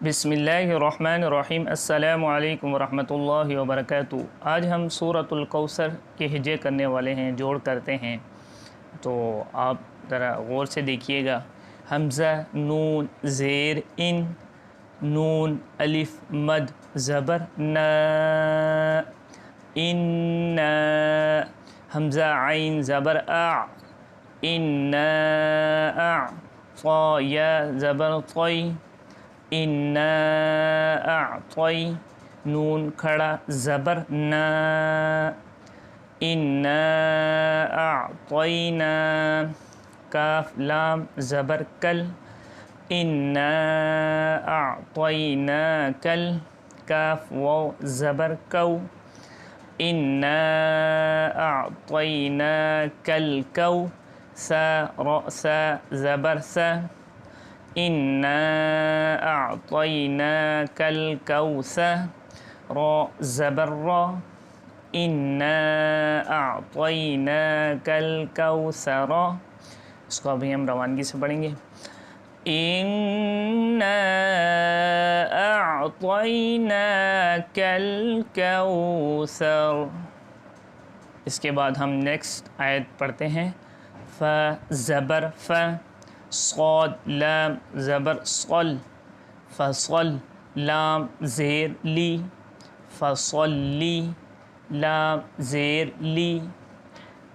बिस्मिल्लाहिर्रहमानिर्रहीम। अस्सलामु अलैकुम वरहमतुल्लाहि वबरकातुहू। आज हम सूरतुल कौसर के हिज्जे करने वाले हैं, जोड़ करते हैं। तो आप ज़रा गौर से देखिएगा। हमज़ा, नून, ज़ेर, इन, नून, अलिफ, मद, ज़बर, न, इन्ना। हमज़ा, आइन, ज़बर, आ, इन्ना, आ। फ़ा, या, ज़बर, फ़ई, इन्ना अअतई। नून खड़ा, ज़बर, ना, इन्ना अअतईना। काफ, लाम, ज़बर, कल, इन्ना अअतईना कल। काफ, वाव, ज़बर, कौ, इन्ना अअतईना कल कौ। सा, रा, सा, ज़बर, सा, इन्ना अअतईनाकल कौसर। रा, ज़बर, रा, इन्ना अअतईनाकल कौसर। इसको अभी हम रवानगी से पढ़ेंगे। इन्ना अअतईनाकल कौसर। इसके बाद हम नेक्स्ट आयत पढ़ते हैं। फ़, ज़बर, फ़, सौद, लाम, ज़बर, सौल, फ़सल, लाम, ज़ेर, ली, फ़सल्ली, लाम, ज़ेर, ली,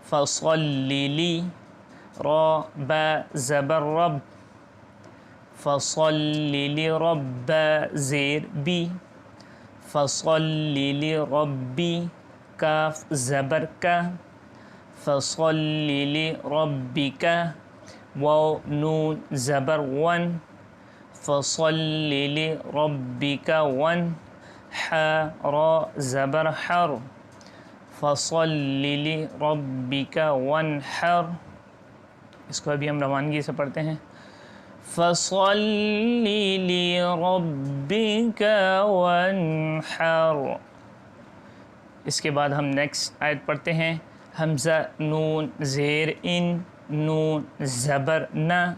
फ़सल्ली। रा, बा, ज़बर, रब, फ़सल्ली रब्ब, ज़ेर, बी, फ़सल्ली रब्बी। काफ, ज़बर, का, फ़सल्ली रब्बिका। वाव, नून, ज़बर, वन, फ़सल्ली रब्बिका वन। हा, रा, ज़बर, हर, फ़सल्ली रब्बिका वनहर। इसको अभी हम रवानगी से पढ़ते हैं। फ़सल्ली रब्बिका वनहर। इसके बाद हम नेक्स्ट आयत पढ़ते हैं। हमज़ा, नून, ज़ेर, इन, नून, ज़बर, न,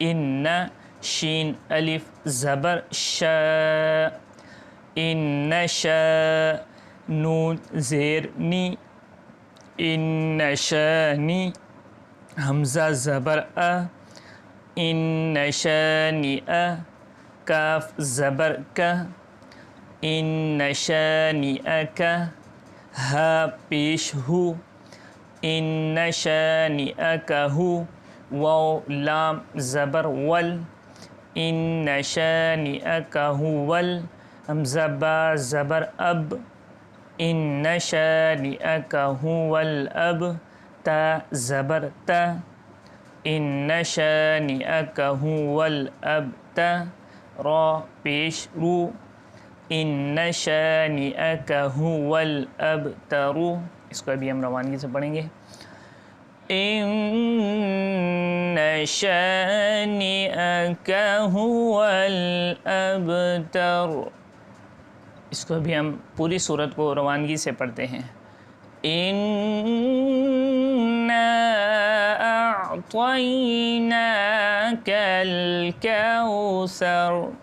इन्ना। शीन, अलिफ, ज़बर, श, इन्नशा। नून, ज़ेर, नी, इन्नशानी। हमज़ा, ज़बर, अ, इन्नशानिअ। काफ, ज़बर, का, इन्नशानिअक। हा, पेश, हु, इन्नशानिअकहु। वाव, लाम, ज़बर, वल, इन्नशानिअकहुवल। हमज़ा, बा, ज़बर, अब, इन्नशानिअकहुवल अब। ता, ज़बर, ता, इन्नशानिअकहुवल अबता। रा, पेश, रू, इन्नशानिअकहुवल अबतरू। इसको अभी हम रवानगी से पढ़ेंगे। इन्ना शानिअक हुवल अबतर। इसको अभी हम पूरी सूरत को रवानगी से पढ़ते हैं। इन्ना अअतईनाकल कौसर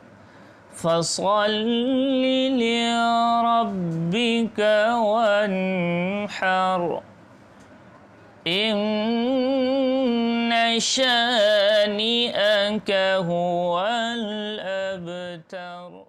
फ़सल्लि लिरब्बिका वन्हर। इन्ना शानिअक हुवल अबतर।